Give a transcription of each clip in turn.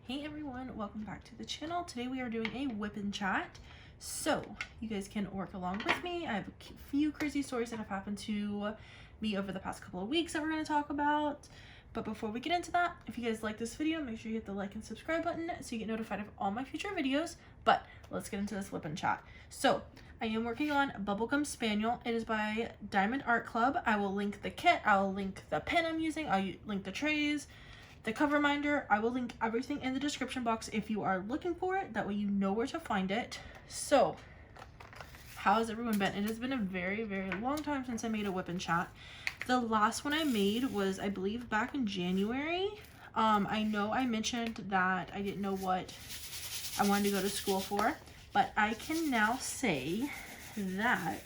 Hey everyone, welcome back to the channel. Today we are doing a whip and chat. So you guys can work along with me. I have a few crazy stories that have happened to me over the past couple of weeks that we're going to talk about. But before we get into that, if you guys like this video, make sure you hit the like and subscribe button so you get notified of all my future videos. But let's get into this whip and chat. So I am working on Bubblegum Spaniel. It is by Diamond Art Club. I will link the kit. I'll link the pen I'm using. I'll link the trays, the cover minder. I will link everything in the description box if you are looking for it. That way you know where to find it. So how has everyone been? It has been a very, very long time since I made a whip and chat. The last one I made was, I believe, back in January. I know I mentioned that I didn't know what I wanted to go to school for, but I can now say that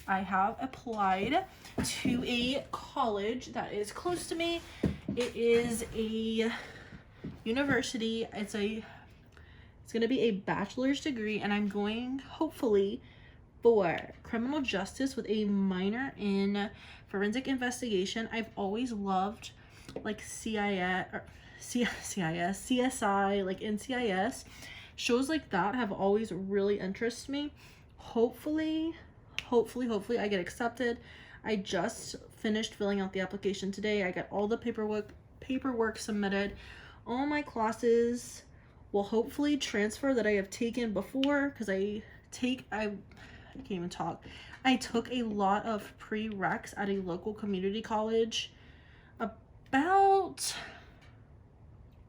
I have applied to a college that is close to me. It is a university. It's going to be a bachelor's degree, and I'm going hopefully for criminal justice with a minor in forensic investigation. I've always loved like CSI, like NCIS. Shows like that have always really interested me. Hopefully I get accepted. I just finished filling out the application today. I got all the paperwork submitted. All my classes will hopefully transfer that I have taken before, because I can't even talk. I took a lot of prereqs at a local community college about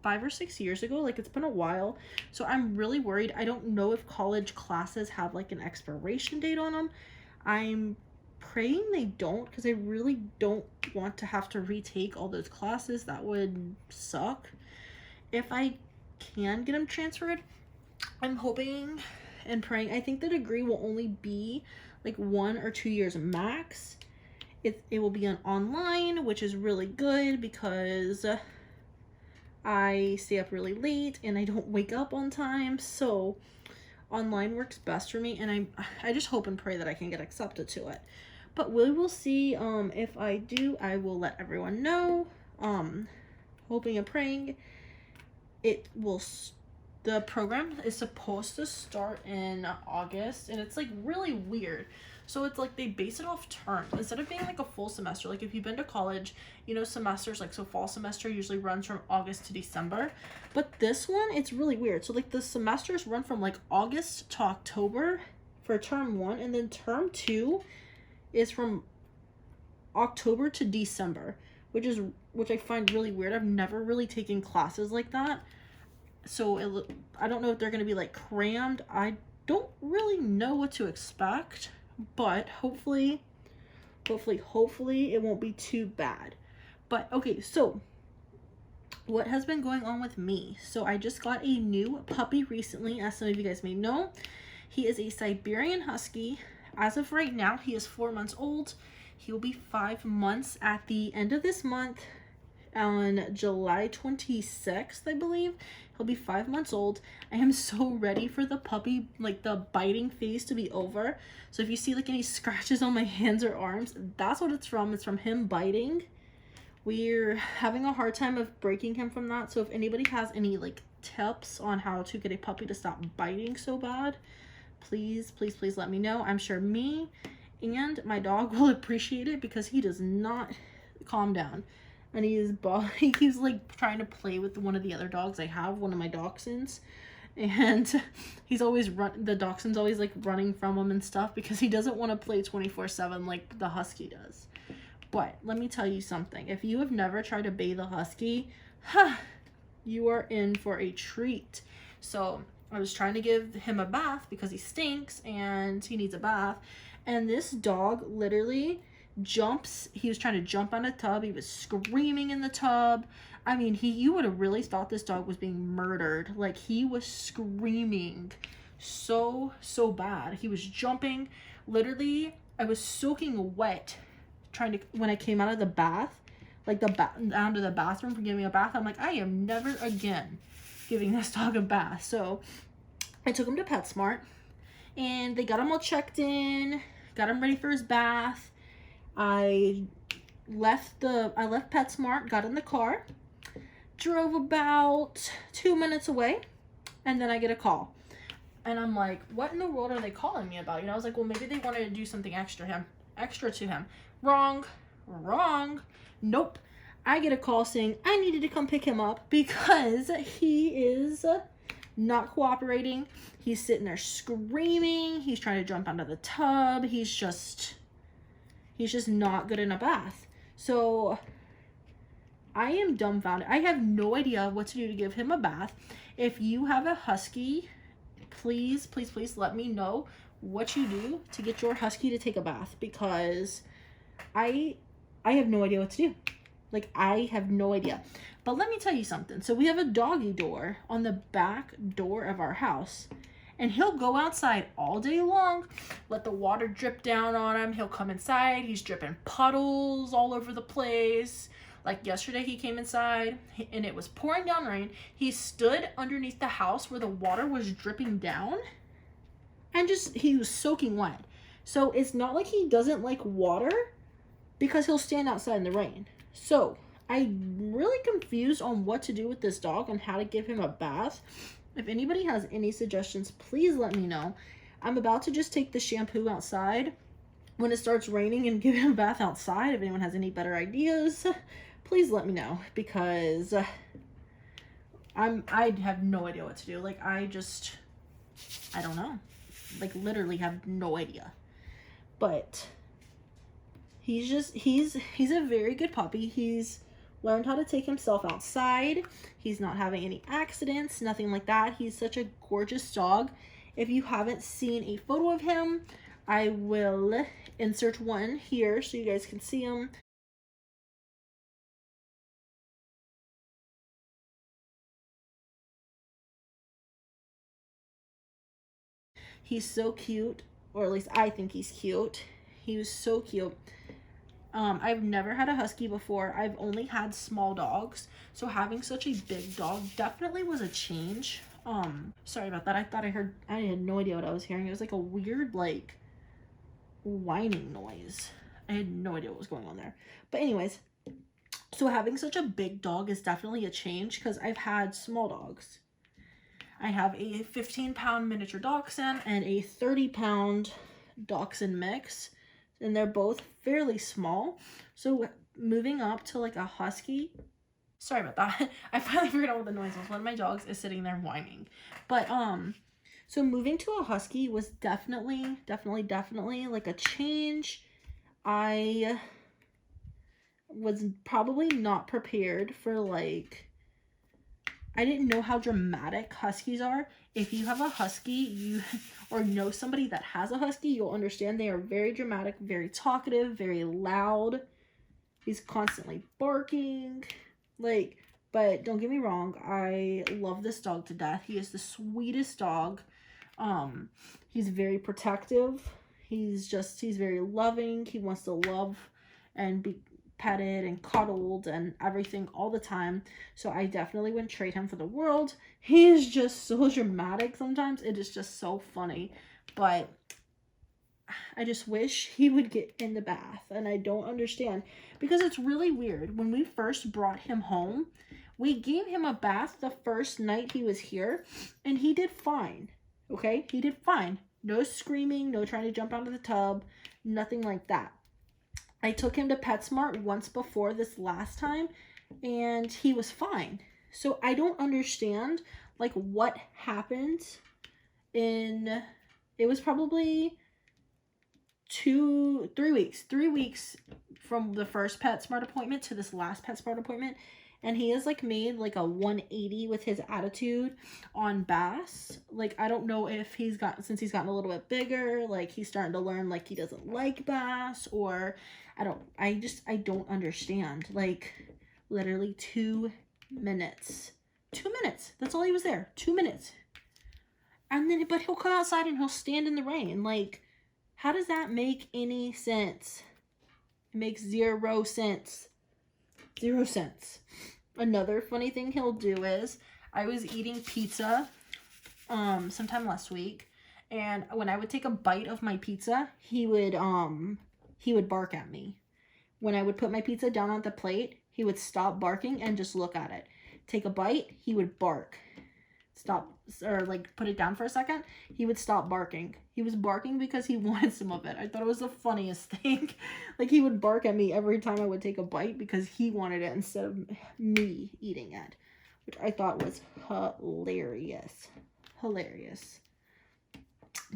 5 or 6 years ago. Like, it's been a while, so I'm really worried. I don't know if college classes have like an expiration date on them. I'm praying they don't, because I really don't want to have to retake all those classes. That would suck. If I can get them transferred, I'm hoping and praying. I think the degree will only be like 1 or 2 years max. It will be online, which is really good because I stay up really late and I don't wake up on time, so online works best for me, and I just hope and pray that I can get accepted to it. But we will see. If I do, I will let everyone know. Hoping and praying it will. The program is supposed to start in August, and it's like really weird. So it's like they base it off terms instead of being like a full semester. Like if you've been to college, you know, semesters, like, so fall semester usually runs from August to December. But this one, it's really weird. So like the semesters run from like August to October for term 1, and then term 2 is from October to December, which I find really weird. I've never really taken classes like that. So I don't know if they're going to be like crammed. I don't really know what to expect, but hopefully it won't be too bad. But okay, so what has been going on with me? So I just got a new puppy recently, as some of you guys may know. He is a Siberian Husky. As of right now, he is 4 months old. He will be 5 months at the end of this month. On July 26th, I believe, he'll be 5 months old. I am so ready for the puppy, like the biting phase, to be over. So if you see like any scratches on my hands or arms, that's what it's from. It's from him biting. We're having a hard time of breaking him from that. So if anybody has any like tips on how to get a puppy to stop biting so bad, please let me know. I'm sure me and my dog will appreciate it, because he does not calm down. And he's like trying to play with one of the other dogs I have, one of my dachshunds, and he's always the dachshund's always like running from him and stuff, because he doesn't want to play 24/7 like the husky does. But let me tell you something. If you have never tried to bathe a husky, you are in for a treat. So I was trying to give him a bath because he stinks and he needs a bath, and this dog literally jumps. He was trying to jump on a tub. He was screaming in the tub. I mean, you would have really thought this dog was being murdered. Like, he was screaming so bad. He was jumping. Literally, I was soaking wet when I came out of the bath, like down to the bathroom for giving a bath. I'm like, I am never again giving this dog a bath. So I took him to PetSmart, and they got him all checked in, got him ready for his bath. I left PetSmart, got in the car, Drove about 2 minutes away, and then I get a call. And I'm like, what in the world are they calling me about? You know, I was like, well, maybe they wanted to do something extra to him. Wrong. Nope. I get a call saying I needed to come pick him up because he is not cooperating. He's sitting there screaming. He's trying to jump out of the tub. He's just not good in a bath. So I am dumbfounded. I have no idea what to do to give him a bath. If you have a husky, please let me know what you do to get your husky to take a bath, because I have no idea what to do. Like, I have no idea. But let me tell you something. So we have a doggy door on the back door of our house, and he'll go outside all day long, let the water drip down on him. He'll come inside. He's dripping puddles all over the place. Like yesterday, he came inside and it was pouring down rain. He stood underneath the house where the water was dripping down, and he was soaking wet. So it's not like he doesn't like water, because he'll stand outside in the rain. So I'm really confused on what to do with this dog and how to give him a bath. If anybody has any suggestions, please let me know. I'm about to just take the shampoo outside when it starts raining and give him a bath outside. If anyone has any better ideas, please let me know, because I have no idea what to do. Like, I don't know. Like, literally have no idea. But he's a very good puppy. He's learned how to take himself outside. He's not having any accidents, nothing like that. He's such a gorgeous dog. If you haven't seen a photo of him, I will insert one here so you guys can see him. He's so cute, or at least I think he's cute. He was so cute. I've never had a husky before. I've only had small dogs. So having such a big dog definitely was a change. Sorry about that. I had no idea what I was hearing. It was like a weird, like, whining noise. I had no idea what was going on there. But anyways, so having such a big dog is definitely a change, because I've had small dogs. I have a 15-pound miniature dachshund and a 30-pound dachshund mix, and they're both fairly small. So moving up to like a husky, sorry about that. I finally figured out what the noise was. One of my dogs is sitting there whining. But so moving to a husky was definitely like a change. I was probably not prepared for, like, I didn't know how dramatic huskies are. If you have a husky, or know somebody that has a husky, you'll understand they are very dramatic, very talkative, very loud. He's constantly barking. Like, but don't get me wrong, I love this dog to death. He is the sweetest dog. He's very protective. He's very loving. He wants to love and be petted and cuddled and everything all the time. So I definitely wouldn't trade him for the world. He is just so dramatic sometimes. It is just so funny. But I just wish he would get in the bath, and I don't understand, because it's really weird. When we first brought him home, we gave him a bath the first night he was here, and he did fine. Okay, he did fine. No screaming, no trying to jump out of the tub, nothing like that. I took him to PetSmart once before this last time, and he was fine. So I don't understand, like, what happened in, it was probably 3 weeks. 3 weeks from the first PetSmart appointment to this last PetSmart appointment. And he has, like, made, like, a 180 with his attitude on baths. Like, I don't know if since he's gotten a little bit bigger, like, he's starting to learn, like, he doesn't like baths, or I don't understand. Like, literally 2 minutes. 2 minutes. That's all he was there. 2 minutes. And then, but he'll come outside and he'll stand in the rain. Like, how does that make any sense? It makes 0 sense. 0 cents. Another funny thing he'll do is, I was eating pizza sometime last week, and when I would take a bite of my pizza, he would bark at me. When I would put my pizza down on the plate, he would stop barking and just look at it. take a bite, he would bark. Stop, or like put it down for a second, he would stop barking. He was barking because he wanted some of it. I thought it was the funniest thing. Like, he would bark at me every time I would take a bite because he wanted it instead of me eating it, which I thought was hilarious. Hilarious.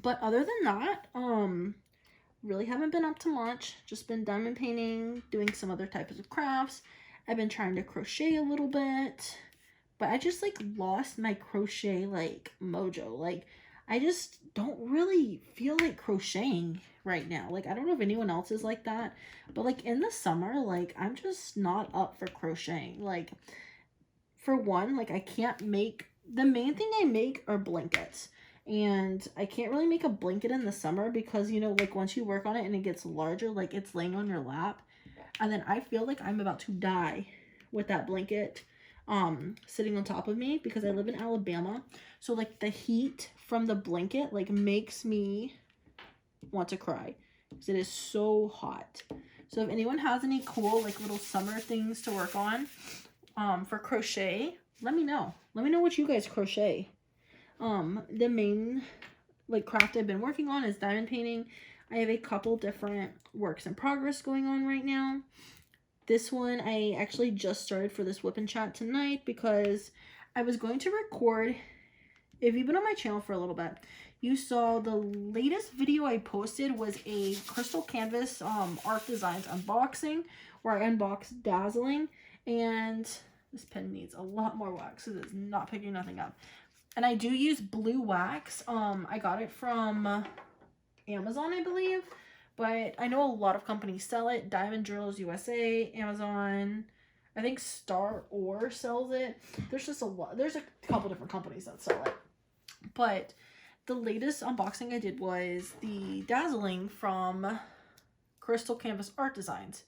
But other than that, really haven't been up to much. Just been diamond painting, doing some other types of crafts. I've been trying to crochet a little bit, but I just like lost my crochet like mojo. Like, I just don't really feel like crocheting right now. Like, I don't know if anyone else is like that, but like in the summer, like I'm just not up for crocheting. Like, for one, like I can't make, the main thing I make are blankets. And I can't really make a blanket in the summer because, you know, like once you work on it and it gets larger, like it's laying on your lap. And then I feel like I'm about to die with that blanket sitting on top of me because I live in Alabama. So like the heat from the blanket like makes me want to cry because it is so hot. So if anyone has any cool like little summer things to work on for crochet, let me know. Let me know what you guys crochet. The main like craft I've been working on is diamond painting. I have a couple different works in progress going on right now. This one I actually just started for this whip and chat tonight because I was going to record. If you've been on my channel for a little bit, you saw the latest video I posted was a crystal canvas art designs unboxing where I unboxed Dazzling, and this pen needs a lot more wax because it's not picking nothing up. And I do use blue wax. I got it from Amazon, I believe. But I know a lot of companies sell it. Diamond Drills USA, Amazon. I think Star Ore sells it. There's just a lot. There's a couple different companies that sell it. But the latest unboxing I did was the Dazzling from Crystal Canvas Art Designs.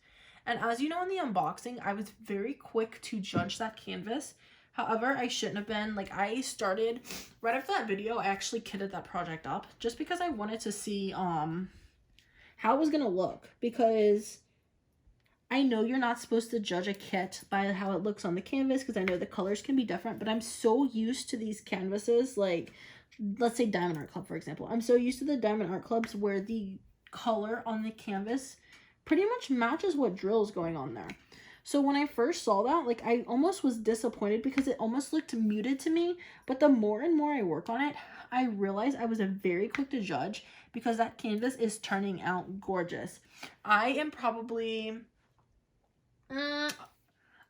And as you know in the unboxing, I was very quick to judge that canvas. However, I shouldn't have been. Like, I started, right after that video, I actually kitted that project up just because I wanted to see how it was going to look. Because I know you're not supposed to judge a kit by how it looks on the canvas because I know the colors can be different. But I'm so used to these canvases, like, let's say Diamond Art Club, for example. I'm so used to the Diamond Art Clubs where the color on the canvas pretty much matches what drill is going on there. So when I first saw that, like, I almost was disappointed because it almost looked muted to me. But the more and more I work on it, I realized I was very quick to judge because that canvas is turning out gorgeous. I am probably a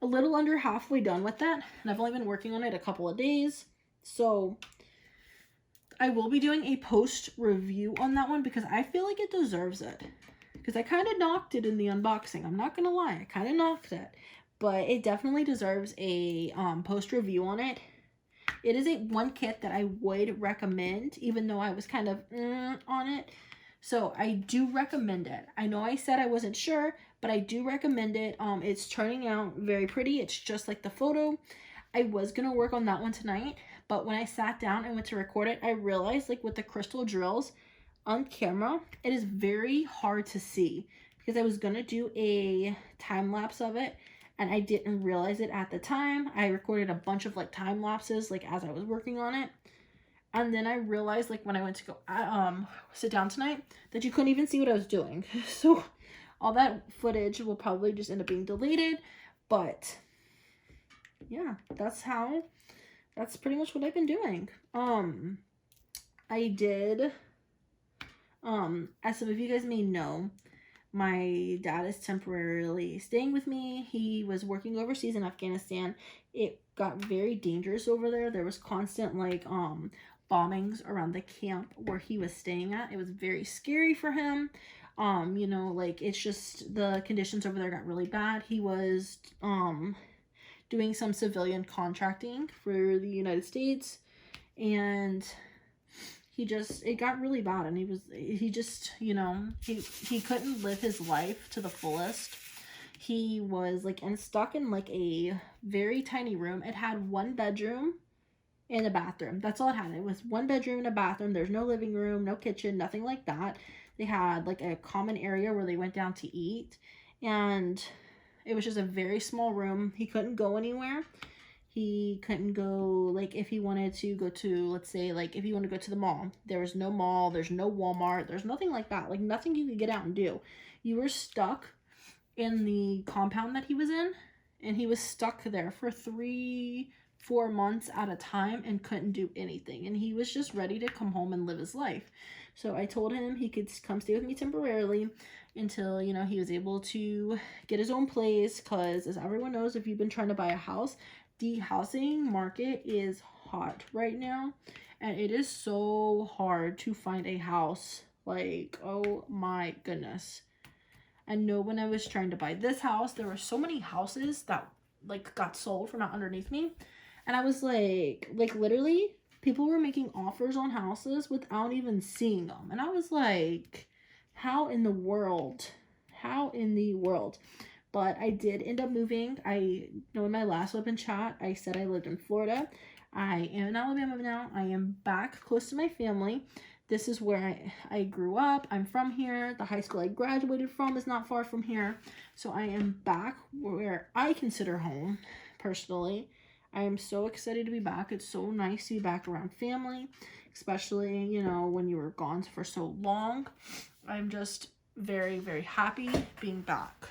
little under halfway done with that. And I've only been working on it a couple of days. So I will be doing a post review on that one because I feel like it deserves it. Because I kind of knocked it in the unboxing. I'm not going to lie. I kind of knocked it. But it definitely deserves a post review on it. It is one kit that I would recommend, even though I was kind of on it. So I do recommend it. I know I said I wasn't sure, but I do recommend it. It's turning out very pretty. It's just like the photo. I was going to work on that one tonight. But when I sat down and went to record it, I realized, like, with the crystal drills on camera, it is very hard to see because I was going to do a time lapse of it and I didn't realize it at the time. I recorded a bunch of like time lapses like as I was working on it. And then I realized, like, when I went to go sit down tonight, that you couldn't even see what I was doing. So all that footage will probably just end up being deleted. But yeah, that's pretty much what I've been doing. I did, as some of you guys may know, my dad is temporarily staying with me. He was working overseas in Afghanistan. It got very dangerous over there. There was constant, like, bombings around the camp where he was staying at. It was very scary for him. You know, like, it's just the conditions over there got really bad. He was doing some civilian contracting for the United States, and it got really bad, and he just, you know, he couldn't live his life to the fullest. He was, like, stuck in, like, a very tiny room. It had one bedroom and a bathroom. That's all it had. It was one bedroom and a bathroom. There's no living room, no kitchen, nothing like that. They had, like, a common area where they went down to eat, and it was just a very small room. He couldn't go anywhere. He couldn't go, like, if he wanted to go to, let's say, like, if he wanted to go to the mall, there was no mall, there's no Walmart, there's nothing like that. Like, nothing you could get out and do. You were stuck in the compound that he was in, and he was stuck there for 3-4 months at a time and couldn't do anything. And he was just ready to come home and live his life. So I told him he could come stay with me temporarily until, you know, he was able to get his own place. Because as everyone knows, if you've been trying to buy a house, the housing market is hot right now, and it is so hard to find a house. Like, oh my goodness. I know when I was trying to buy this house, there were so many houses that, like, got sold from out underneath me. And I was like literally, people were making offers on houses without even seeing them. And I was like, how in the world? How in the world? But I did end up moving. I know in my last open chat, I said I lived in Florida. I am in Alabama now. I am back close to my family. This is where I grew up. I'm from here. The high school I graduated from is not far from here. So I am back where I consider home, personally. I am so excited to be back. It's so nice to be back around family, especially, you know, when you were gone for so long. I'm just very, very happy being back.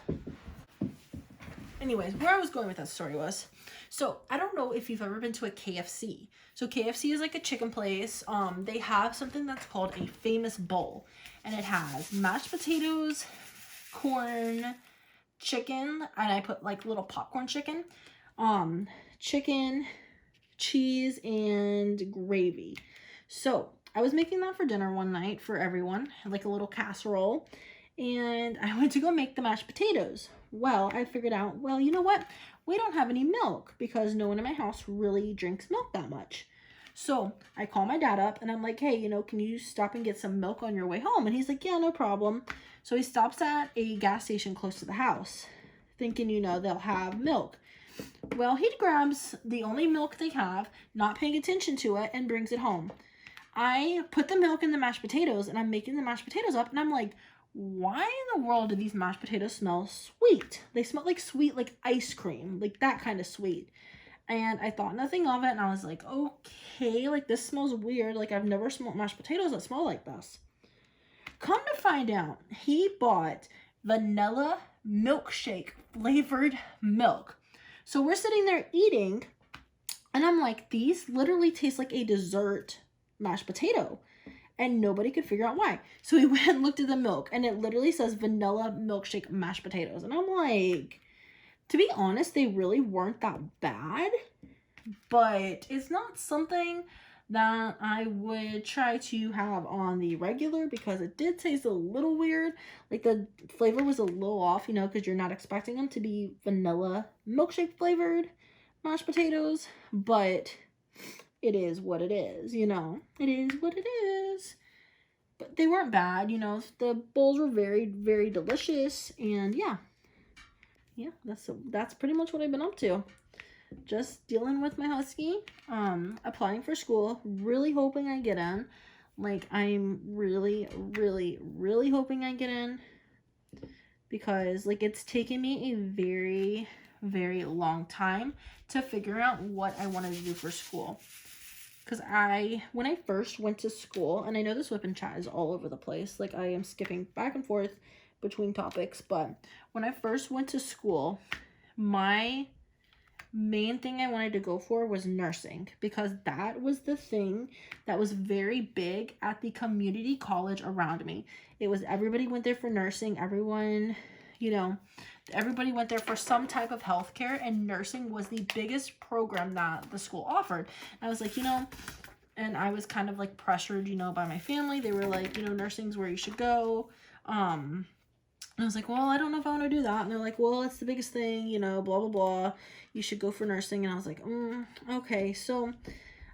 Anyways, where I was going with that story was, so I don't know if you've ever been to a KFC. So KFC is like a chicken place. They have something that's called a famous bowl, and it has mashed potatoes, corn, chicken, and I put like little popcorn chicken, chicken, cheese, and gravy. So I was making that for dinner one night for everyone, like a little casserole, and I went to go make the mashed potatoes. Well, I figured out, well, you know what? We don't have any milk because no one in my house really drinks milk that much. So I call my dad up and I'm like, hey, you know, can you stop and get some milk on your way home? And he's like, yeah, no problem. So he stops at a gas station close to the house, thinking, you know, they'll have milk. Well, he grabs the only milk they have, not paying attention to it, and brings it home. I put the milk in the mashed potatoes, and I'm making the mashed potatoes up, and I'm like, why in the world do these mashed potatoes smell sweet? They smell like sweet, like ice cream, like that kind of sweet. And I thought nothing of it, and I was like, okay, like this smells weird. Like I've never smelled mashed potatoes that smell like this. Come to find out, he bought vanilla milkshake flavored milk. So we're sitting there eating, and I'm like, these literally taste like a dessert mashed potato. And nobody could figure out why. So we went and looked at the milk, and it literally says vanilla milkshake mashed potatoes. And I'm like, to be honest, they really weren't that bad, but it's not something that I would try to have on the regular because it did taste a little weird. Like the flavor was a little off, you know, because you're not expecting them to be vanilla milkshake flavored mashed potatoes, but it is what it is, you know. It is what it is. But they weren't bad, you know. The bowls were very, very delicious. And yeah. Yeah, that's pretty much what I've been up to. Just dealing with my husky. Applying for school. Really hoping I get in. Like, I'm really, really, really hoping I get in. Because, like, it's taken me a very, very long time to figure out what I wanted to do for school. Because when I first went to school, and I know this whip and chat is all over the place, like I am skipping back and forth between topics, but when I first went to school, my main thing I wanted to go for was nursing, because that was the thing that was very big at the community college around me. It was everybody went there for nursing, everyone, you know, everybody went there for some type of healthcare, and nursing was the biggest program that the school offered. And I was like, you know, and I was kind of like pressured, you know, by my family. They were like, you know, nursing's where you should go. And I was like, well, I don't know if I want to do that. And they're like, well, it's the biggest thing, you know, blah, blah, blah. You should go for nursing. And I was like, okay. So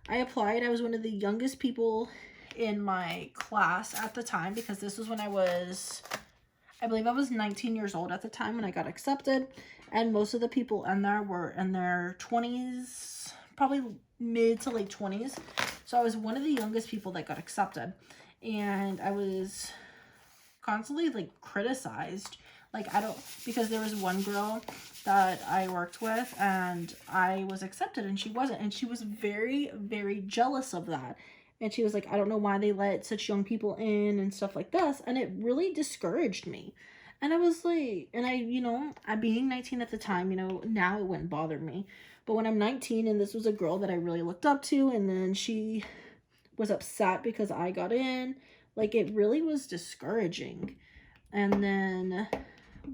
I applied. I was one of the youngest people in my class at the time, because this was when I believe I was 19 years old at the time when I got accepted, and most of the people in there were in their 20s, probably mid to late 20s. So I was one of the youngest people that got accepted, and I was constantly like criticized. Like, I don't, because there was one girl that I worked with and I was accepted and she wasn't. And she was very, very jealous of that. And she was like, I don't know why they let such young people in and stuff like this. And it really discouraged me. And I was like, and I being 19 at the time, now it wouldn't bother me. But when I'm 19 and this was a girl that I really looked up to, and then she was upset because I got in, like, it really was discouraging. And then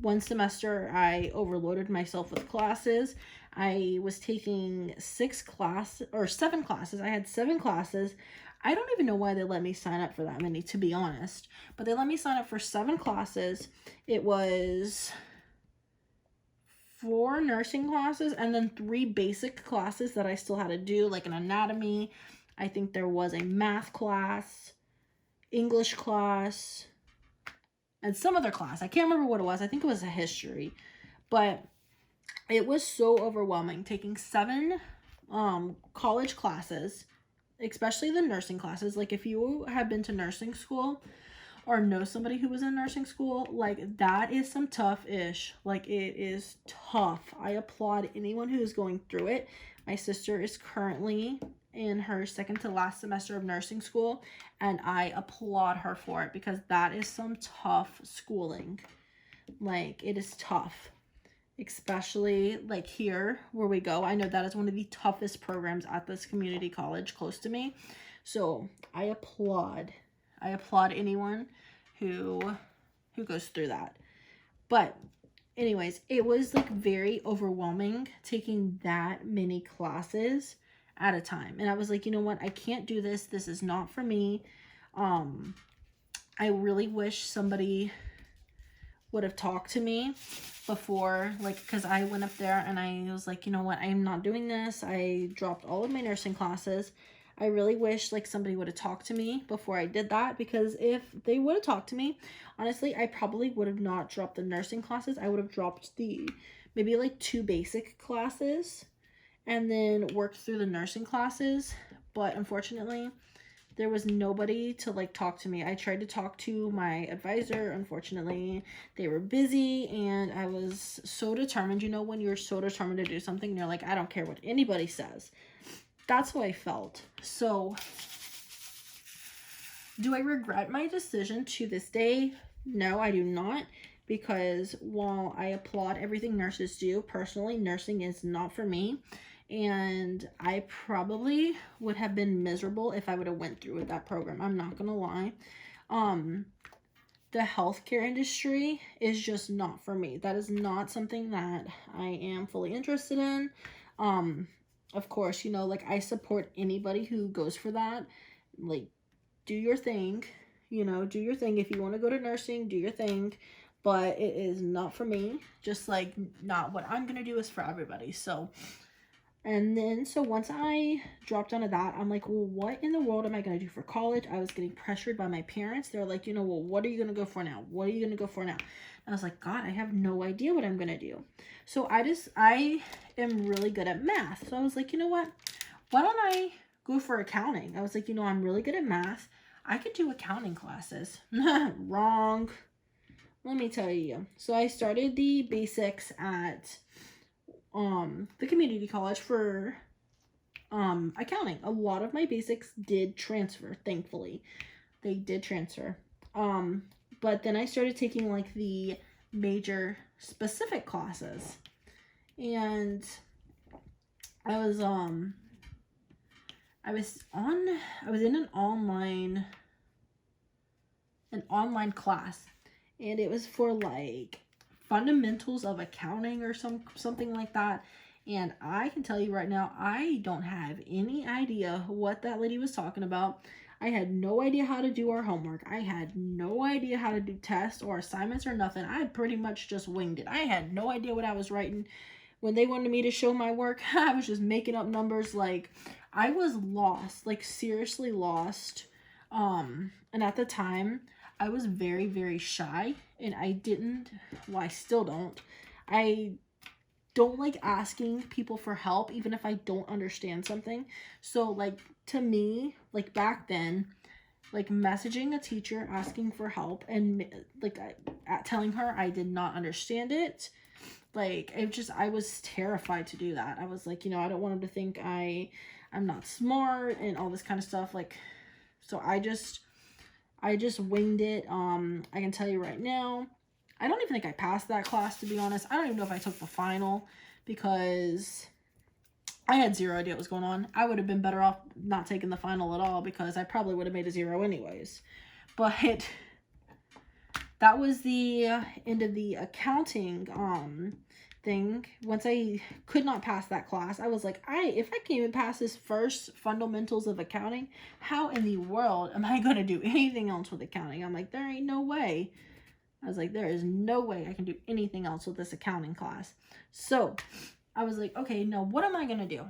one semester I overloaded myself with classes. I was taking 7 classes. I had 7 classes. I don't even know why they let me sign up for that many, to be honest. But they let me sign up for 7 classes. It was 4 nursing classes and then 3 basic classes that I still had to do, like an anatomy. I think there was a math class, English class, and some other class. I can't remember what it was. I think it was a history. But it was so overwhelming taking 7 college classes, especially the nursing classes. Like, if you have been to nursing school or know somebody who was in nursing school, like, that is some tough-ish. Like, it is tough. I applaud anyone who is going through it. My sister is currently in her second to last semester of nursing school, and I applaud her for it because that is some tough schooling. Like, it is tough, especially like here where we go. I know that is one of the toughest programs at this community college close to me. So I applaud anyone who goes through that. But anyways, it was like very overwhelming taking that many classes at a time. And I was like, you know what? I can't do this. This is not for me. I really wish somebody would have talked to me before, like, because I went up there and I was like, you know what? I'm not doing this. I dropped all of my nursing classes. I really wish like somebody would have talked to me before I did that, because if they would have talked to me, honestly, I probably would have not dropped the nursing classes. I would have dropped the maybe like 2 basic classes and then worked through the nursing classes. But unfortunately, there was nobody to like talk to me. I tried to talk to my advisor. Unfortunately, they were busy, and I was so determined. You know, when you're so determined to do something, you're like, I don't care what anybody says. That's how I felt. So, do I regret my decision to this day? No, I do not. Because while I applaud everything nurses do, personally, nursing is not for me. And I probably would have been miserable if I would have went through with that program. I'm not going to lie. The healthcare industry is just not for me. That is not something that I am fully interested in. Of course, you know, like, I support anybody who goes for that. Like, do your thing. You know, do your thing. If you want to go to nursing, do your thing. But it is not for me. Just like, not what I'm going to do is for everybody. So, and then, so once I dropped onto that, I'm like, well, what in the world am I going to do for college? I was getting pressured by my parents. They're like, you know, well, what are you going to go for now? What are you going to go for now? And I was like, God, I have no idea what I'm going to do. So I am really good at math. So I was like, you know what? Why don't I go for accounting? I was like, you know, I'm really good at math. I could do accounting classes. Wrong. Let me tell you. So I started the basics at the community college for accounting. A lot of my basics did transfer, thankfully. They did transfer. But then I started taking like the major specific classes. And I was in an online class, and it was for like fundamentals of accounting or something like that. And I can tell you right now, I don't have any idea what that lady was talking about. I had no idea how to do our homework. I had no idea how to do tests or assignments or nothing. I pretty much just winged it. I had no idea what I was writing. When they wanted me to show my work, I was just making up numbers. Like, I was lost, like seriously lost. And at the time, I was very, very shy, and I still don't. I don't like asking people for help, even if I don't understand something. So, like, to me, like, back then, like messaging a teacher asking for help and like telling her I did not understand it. Like I was terrified to do that. I was like, I don't want him to think I'm not smart and all this kind of stuff. Like, so I just winged it. I can tell you right now, I don't even think I passed that class, to be honest. I don't even know if I took the final because I had zero idea what was going on. I would have been better off not taking the final at all because I probably would have made a 0 anyways. But that was the end of the accounting thing. Once I could not pass that class, I was like, if I can't even pass this first fundamentals of accounting, how in the world am I going to do anything else with accounting? I'm like, there ain't no way. I was like, there is no way I can do anything else with this accounting class. So I was like, okay, no, what am I going to do?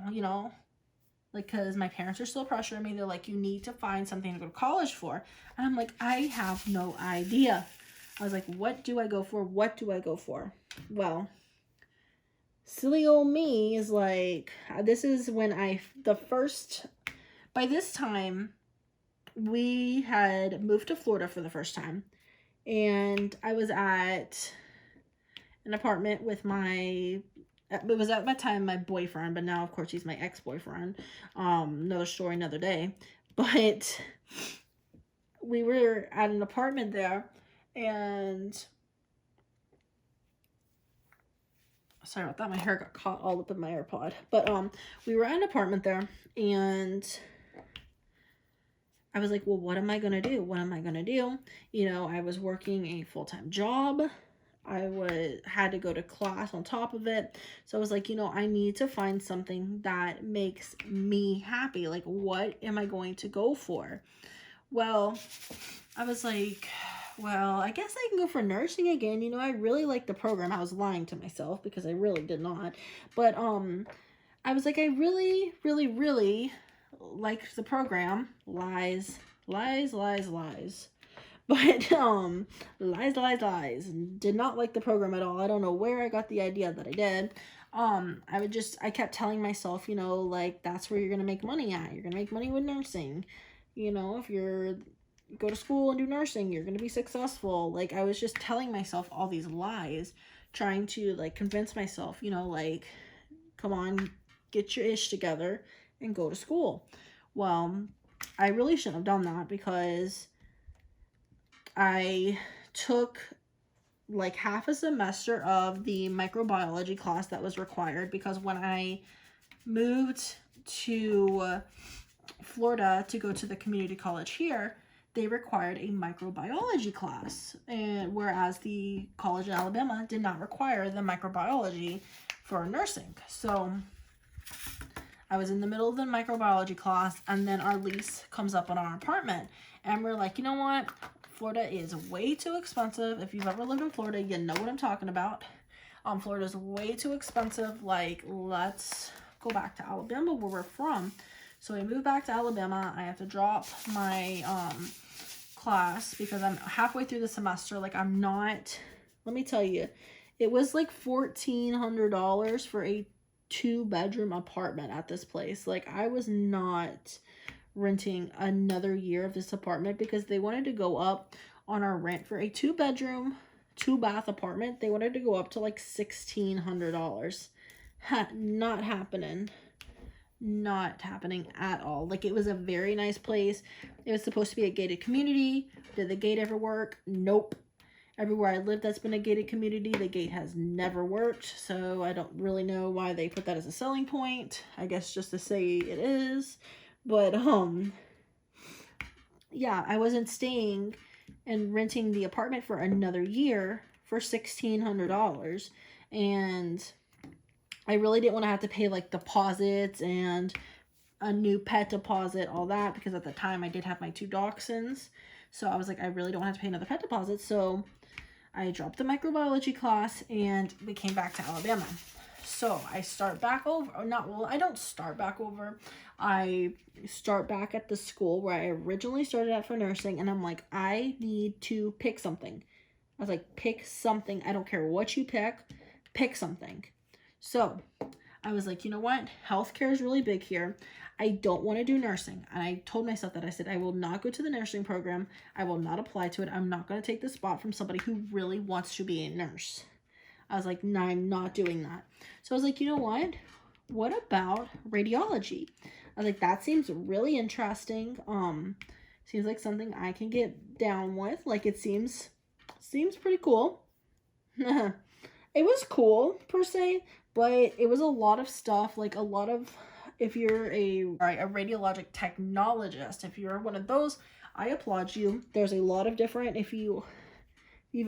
Like, because my parents are still pressuring me. They're like, you need to find something to go to college for. And I'm like, I have no idea. I was like, what do I go for? What do I go for? Well, silly old me is like, this is when by this time, we had moved to Florida for the first time. And I was at an apartment with it was at that time my boyfriend, but now, of course, he's my ex-boyfriend. Another story, another day. But we were at an apartment there, and sorry about that, my hair got caught all up in my AirPod. But we were at an apartment there, and I was like, well, what am I gonna do? What am I gonna do? I was working a full-time job. I had to go to class on top of it. So I was like, I need to find something that makes me happy. Like, what am I going to go for? Well, I was like, well, I guess I can go for nursing again. I really like the program. I was lying to myself because I really did not. But I was like, I really, really, really like the program. Lies. But lies. Did not like the program at all. I don't know where I got the idea that I did. I kept telling myself, like, that's where you're gonna make money at. You're gonna make money with nursing. If you go to school and do nursing, you're gonna be successful. Like, I was just telling myself all these lies, trying to like convince myself, like, come on, get your ish together and go to school. Well, I really shouldn't have done that because I took like half a semester of the microbiology class that was required because when I moved to Florida to go to the community college here, they required a microbiology class, and whereas the college in Alabama did not require the microbiology for nursing. So I was in the middle of the microbiology class, and then our lease comes up on our apartment, and we're like, you know what? Florida is way too expensive. If you've ever lived in Florida, you know what I'm talking about. Florida is way too expensive. Like, let's go back to Alabama where we're from. So we moved back to Alabama. I have to drop my class because I'm halfway through the semester. Like, I'm not, let me tell you, it was like $1,400 for a 2-bedroom apartment at this place. Like, I was not renting another year of this apartment because they wanted to go up on our rent for a 2-bedroom 2-bath apartment. They wanted to go up to like $1,600. Not happening at all. Like, it was a very nice place. It was supposed to be a gated community. Did the gate ever work? Nope. Everywhere I lived that's been a gated community, the gate has never worked. So I don't really know why they put that as a selling point. I guess just to say it is. But, yeah, I wasn't staying and renting the apartment for another year for $1,600. And I really didn't want to have to pay, like, deposits and a new pet deposit, all that, because at the time I did have my 2 dachshunds. So I was like, I really don't want to pay another pet deposit. So I dropped the microbiology class and we came back to Alabama. So I start back over, I don't start back over. I start back at the school where I originally started at for nursing, and I'm like, I need to pick something. I was like, pick something. I don't care what you pick something. So I was like, you know what? Healthcare is really big here. I don't want to do nursing. And I told myself that. I said, I will not go to the nursing program. I will not apply to it. I'm not going to take the spot from somebody who really wants to be a nurse. I was like, no, I'm not doing that. So I was like, you know what? What about radiology? I was like, that seems really interesting. Seems like something I can get down with. Like, it seems pretty cool. It was cool per se, but it was a lot of stuff, like a lot of, if you're a radiologic technologist, if you're one of those, I applaud you. There's a lot of different, if you've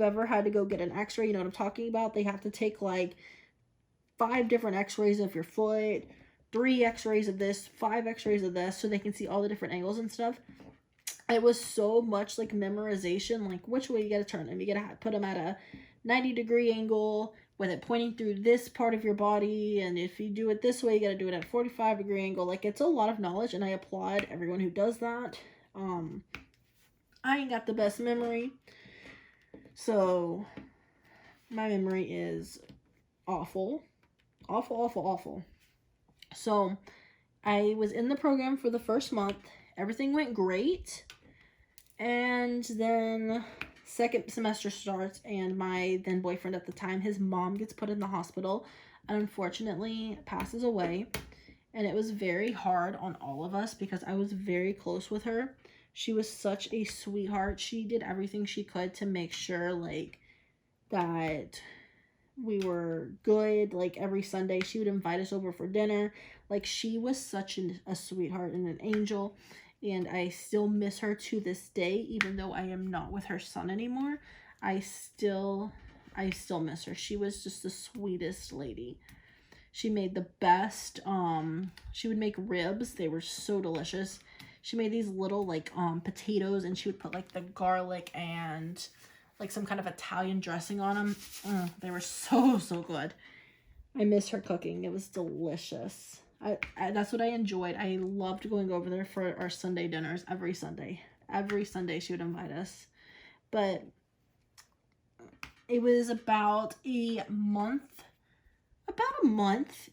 ever had to go get an x-ray, you know what I'm talking about. They have to take like 5 different x-rays of your foot, 3 x-rays of this, 5 x-rays of this, so they can see all the different angles and stuff. It was so much like memorization, like which way you gotta turn them. You gotta put them at a 90-degree angle with it pointing through this part of your body, and if you do it this way, you gotta do it at a 45-degree angle. Like, it's a lot of knowledge, and I applaud everyone who does that. I ain't got the best memory, so my memory is awful. Awful. So I was in the program for the first month. Everything went great. And then second semester starts, and my then boyfriend at the time, his mom gets put in the hospital and unfortunately passes away. And it was very hard on all of us because I was very close with her. She was such a sweetheart. She did everything she could to make sure, like, that we were good. Like, every Sunday she would invite us over for dinner. Like, she was such a sweetheart and an angel. And I still miss her to this day, even though I am not with her son anymore. I still miss her. She was just the sweetest lady. She made the best, she would make ribs. They were so delicious. She made these little, like, potatoes, and she would put, like, the garlic and, like, some kind of Italian dressing on them. They were so good. I miss her cooking. It was delicious. That's what I enjoyed. I loved going over there for our Sunday dinners every Sunday. Every Sunday she would invite us. But it was about a month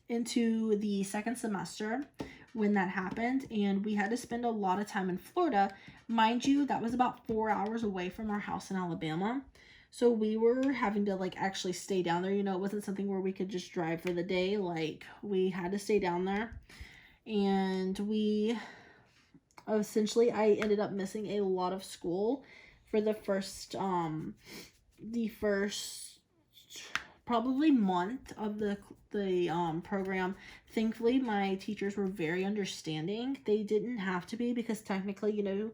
into the second semester when that happened, and we had to spend a lot of time in Florida. Mind you, that was about 4 hours away from our house in Alabama. So we were having to, like, actually stay down there. You know, it wasn't something where we could just drive for the day. Like, we had to stay down there. And we, essentially, I ended up missing a lot of school for the first probably month of the program. Thankfully, my teachers were very understanding. They didn't have to be, because technically, you know,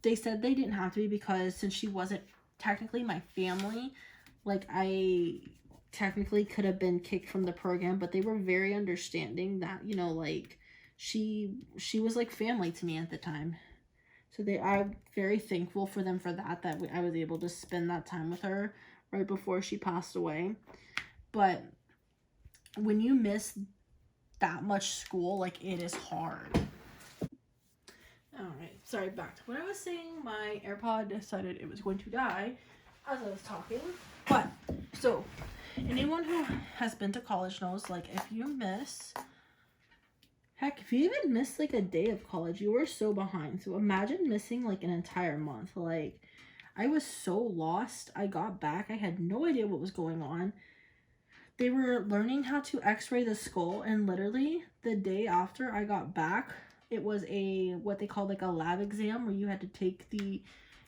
they said they didn't have to be because since she wasn't technically my family, like, I technically could have been kicked from the program, but they were very understanding that, you know, like, she was like family to me at the time. So I'm very thankful for them for that I was able to spend that time with her right before she passed away. But when you miss that much school, like, it is hard. Alright, sorry, back to what I was saying. My AirPod decided it was going to die as I was talking. But, so, anyone who has been to college knows, like, if you even miss, like, a day of college, you were so behind. So imagine missing, like, an entire month. Like, I was so lost. I got back. I had no idea what was going on. They were learning how to x-ray the skull, and literally the day after I got back, it was what they call, like, a lab exam, where you had to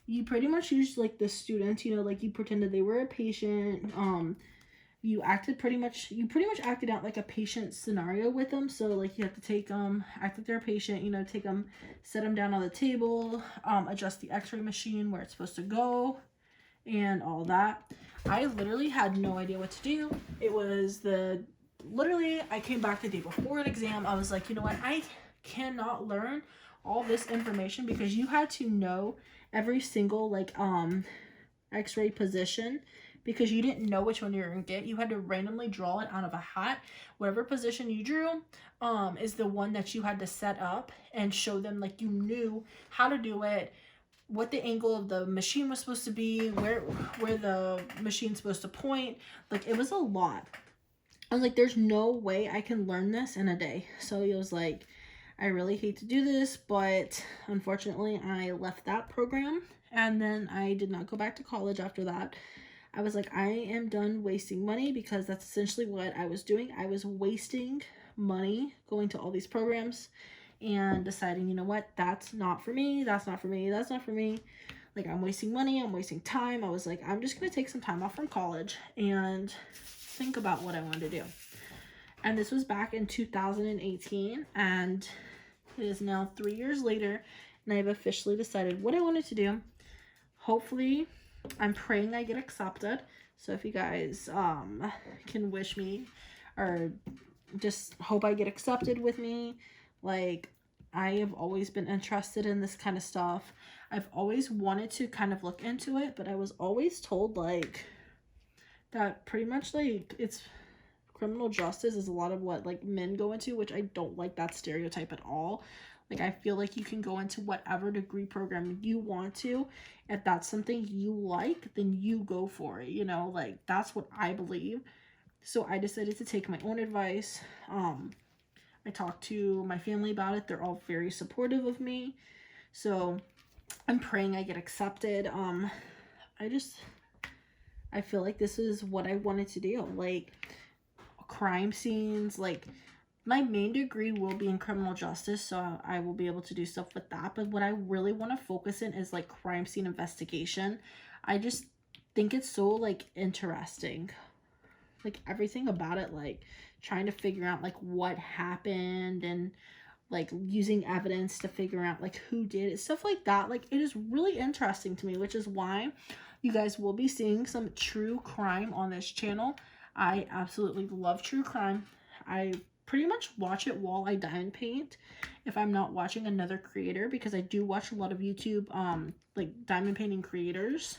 you pretty much used, like, the students, you know, like, you pretended they were a patient. You pretty much acted out like a patient scenario with them. So, like, you have to act like they're a patient, you know, set them down on the table, adjust the x-ray machine where it's supposed to go, and all that. I literally had no idea what to do. It was I came back the day before an exam. I was like, you know what, I cannot learn all this information, because you had to know every single, like, x-ray position, because you didn't know which one you were going to get. You had to randomly draw it out of a hat. Whatever position you drew is the one that you had to set up and show them, like, you knew how to do it, what the angle of the machine was supposed to be, where the machine's supposed to point. Like, it was a lot. I was like, there's no way I can learn this in a day. So it was like, I really hate to do this, but unfortunately I left that program, and then I did not go back to college after that. I was like, I am done wasting money, because that's essentially what I was doing. I was wasting money going to all these programs and deciding, you know what, that's not for me, that's not for me, that's not for me. Like, I'm wasting money, I'm wasting time. I was like, I'm just gonna take some time off from college and think about what I wanted to do. And this was back in 2018, and it is now 3 years later, and I've officially decided what I wanted to do. Hopefully, I'm praying I get accepted. So if you guys can wish me, or just hope I get accepted with me. Like, I have always been interested in this kind of stuff. I've always wanted to kind of look into it, but I was always told, like, that pretty much, like, it's criminal justice is a lot of what, like, men go into, which I don't like that stereotype at all. Like, I feel like you can go into whatever degree program you want to. If that's something you like, then you go for it, you know? Like, that's what I believe. So I decided to take my own advice. I talked to my family about it. They're all very supportive of me. So I'm praying I get accepted. I feel like this is what I wanted to do. Like, crime scenes, like, my main degree will be in criminal justice, so I will be able to do stuff with that. But what I really want to focus in is, like, crime scene investigation. I just think it's so, like, interesting. Like, everything about it, like, trying to figure out, like, what happened, and, like, using evidence to figure out, like, who did it, stuff like that. Like, it is really interesting to me, which is why you guys will be seeing some true crime on this channel. I absolutely love true crime. I pretty much watch it while I diamond paint if I'm not watching another creator, because I do watch a lot of YouTube like diamond painting creators,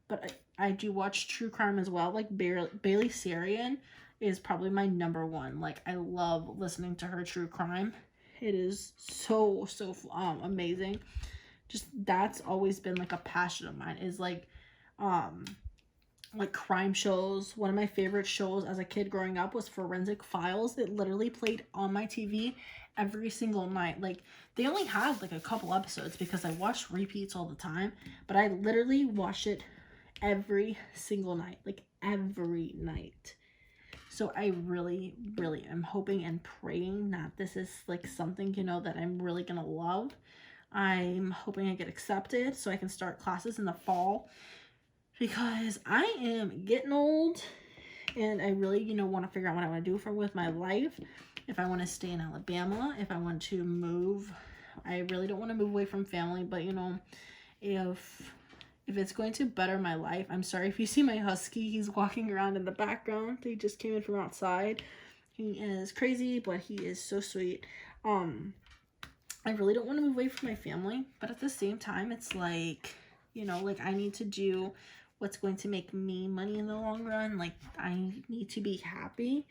but I do watch true crime as well. Like, Bailey Sarian is probably my number one. Like, I love listening to her true crime. It is so amazing. Just, that's always been, like, a passion of mine, is like crime shows. One of my favorite shows as a kid growing up was Forensic Files. It literally played on my TV every single night. Like, they only had, like, a couple episodes because I watched repeats all the time, but I literally watched it every single night, like, every night. So I really am hoping and praying that this is, like, something, you know, that I'm really gonna love. I'm hoping I get accepted so I can start classes in the fall, because I am getting old, and I really, you know, want to figure out what I want to do with my life. If I want to stay in Alabama, if I want to move. I really don't want to move away from family, but, you know, if it's going to better my life. I'm sorry if you see my husky. He's walking around in the background. He just came in from outside. He is crazy, but he is so sweet. I really don't want to move away from my family, but at the same time, it's like, you know, like, I need to do what's going to make me money in the long run. Like, I need to be happy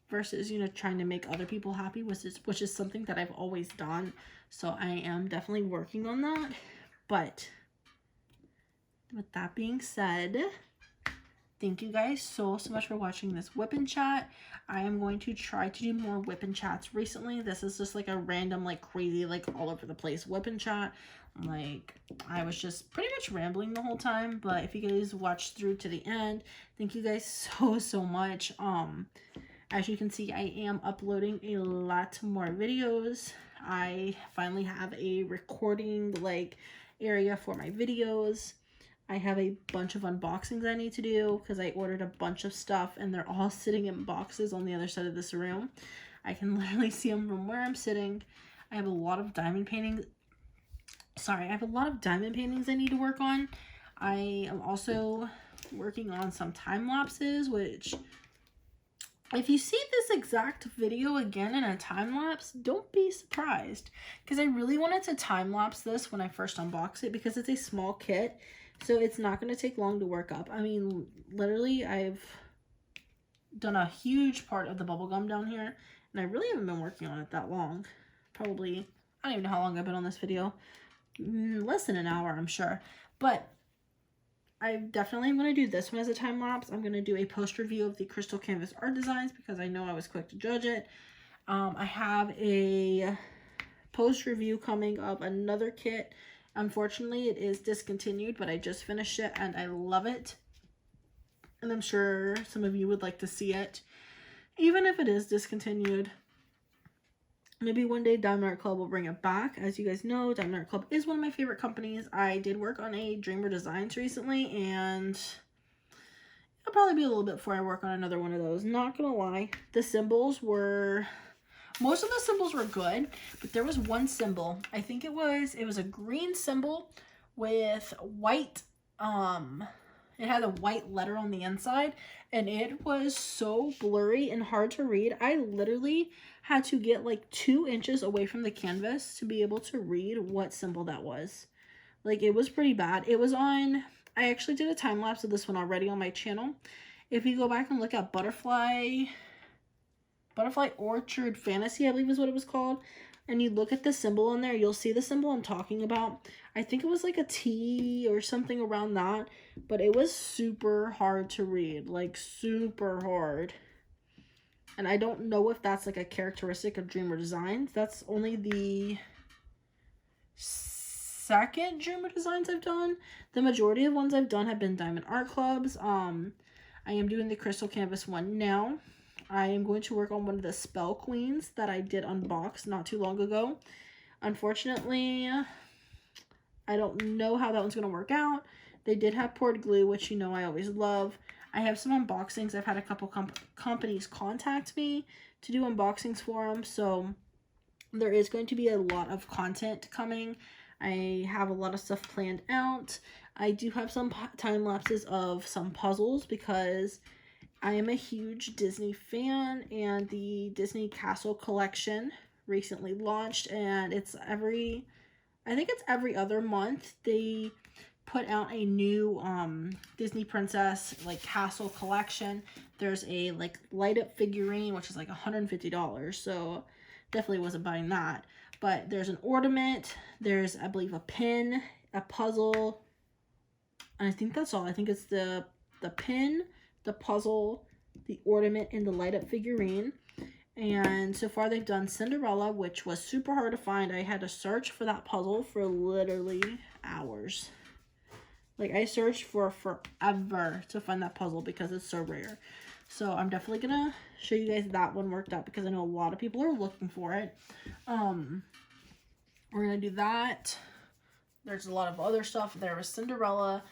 versus, you know, trying to make other people happy, which is something that I've always done. So I am definitely working on that. But with that being said, thank you guys so much for watching this whip and chat. I am going to try to do more whip and chats recently. This is just like a random, like, crazy, like, all over the place whip and chat. Like, I was just pretty much rambling the whole time, but if you guys watched through to the end, thank you guys so much. As you can see, I am uploading a lot more videos. I finally have a recording, like, area for my videos. I have a bunch of unboxings I need to do because I ordered a bunch of stuff, and they're all sitting in boxes on the other side of this room. I can literally see them from where I'm sitting. I have a lot of diamond paintings. I have a lot of diamond paintings I need to work on. I am also working on some time lapses, which, if you see this exact video again in a time lapse, don't be surprised, because I really wanted to time lapse this when I first unboxed it, because it's a small kit, so it's not going to take long to work up. I mean, literally, I've done a huge part of the bubble gum down here, and I really haven't been working on it that long. Probably, I don't even know how long I've been on this video. Less than an hour, I'm sure. But I definitely am going to do this one as a time lapse. I'm going to do a post review of the crystal canvas art designs because I know I was quick to judge it. I have a post review coming of another kit. Unfortunately, it is discontinued, but I just finished it and I love it. And I'm sure some of you would like to see it. Even if it is discontinued, maybe one day Diamond Art Club will bring it back. As you guys know, Diamond Art Club is one of my favorite companies. I did work on a Dreamer Designs recently, and it'll probably be a little bit before I work on another one of those. Not gonna lie, the symbols were... most of the symbols were good, but there was one symbol. I think it was a green symbol with white, it had a white letter on the inside, and it was so blurry and hard to read. I literally had to get like 2 inches away from the canvas to be able to read what symbol that was. Like, it was pretty bad. It was on, I actually did a time lapse of this one already on my channel. If you go back and look at Butterfly Orchard Fantasy, I believe is what it was called, and you look at the symbol on there, you'll see the symbol I'm talking about. I think it was like a T or something around that, but it was super hard to read, like super hard. And I don't know if that's like a characteristic of Dreamer Designs. That's only the second Dreamer Designs I've done. The majority of ones I've done have been Diamond Art Clubs. I am doing the Crystal Canvas one now. I am going to work on one of the Spell Queens that I did unbox not too long ago. Unfortunately, I don't know how that one's going to work out. They did have poured glue, which you know I always love. I have some unboxings. I've had a couple companies contact me to do unboxings for them, so there is going to be a lot of content coming. I have a lot of stuff planned out. I do have some time lapses of some puzzles because I am a huge Disney fan, and the Disney Castle collection recently launched, and it's I think it's every other month they put out a new Disney Princess like castle collection. There's a like light up figurine, which is like $150, so definitely wasn't buying that. But there's an ornament, there's I believe a pin, a puzzle, and I think that's all. I think it's the pin, the puzzle, the ornament, and the light up figurine. And so far they've done Cinderella, which was super hard to find. I had to search for that puzzle for literally hours. Like, I searched for forever to find that puzzle because it's so rare. So I'm definitely gonna show you guys that one worked out because I know a lot of people are looking for it. We're gonna do that. There's a lot of other stuff. There was Cinderella.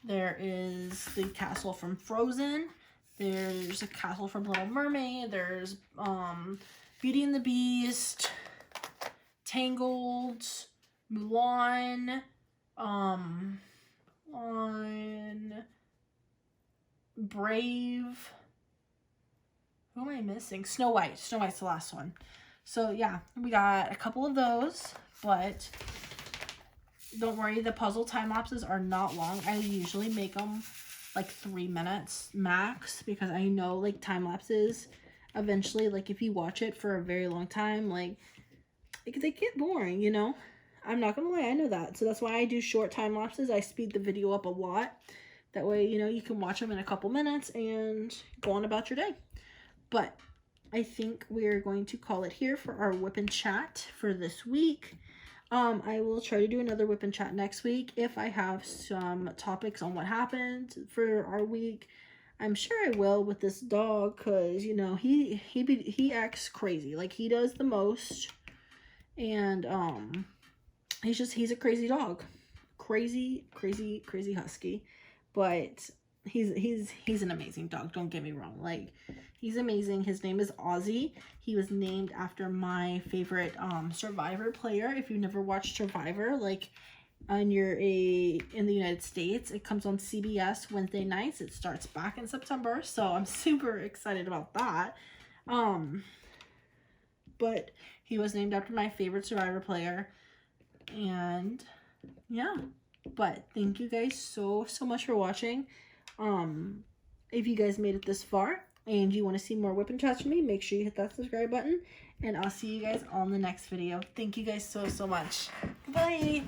There is the castle from Frozen. There's a castle from Little Mermaid. There's Beauty and the Beast, Tangled, Mulan, Brave. Who am I missing? Snow White. Snow White's the last one. So yeah, we got a couple of those, but don't worry, the puzzle time lapses are not long. I usually make them like 3 minutes max because I know like time lapses eventually, like if you watch it for a very long time, like they get boring, you know. I'm not gonna lie, I know that. So that's why I do short time lapses. I speed the video up a lot. That way, you know, you can watch them in a couple minutes and go on about your day. But I think we're going to call it here for our whip and chat for this week. I will try to do another whip and chat next week if I have some topics on what happened for our week. I'm sure I will with this dog because, you know, he acts crazy. Like, he does the most. And he's a crazy dog. Crazy husky. But he's an amazing dog, don't get me wrong. Like, he's amazing. His name is Ozzy. He was named after my favorite Survivor player. If you've never watched Survivor, like, and you're in the United States, it comes on CBS Wednesday nights. It starts back in September, so I'm super excited about that. But he was named after my favorite Survivor player, and yeah. But thank you guys so much for watching. If you guys made it this far and you want to see more whip and chats from me, make sure you hit that subscribe button, and I'll see you guys on the next video. Thank you guys so much. Goodbye.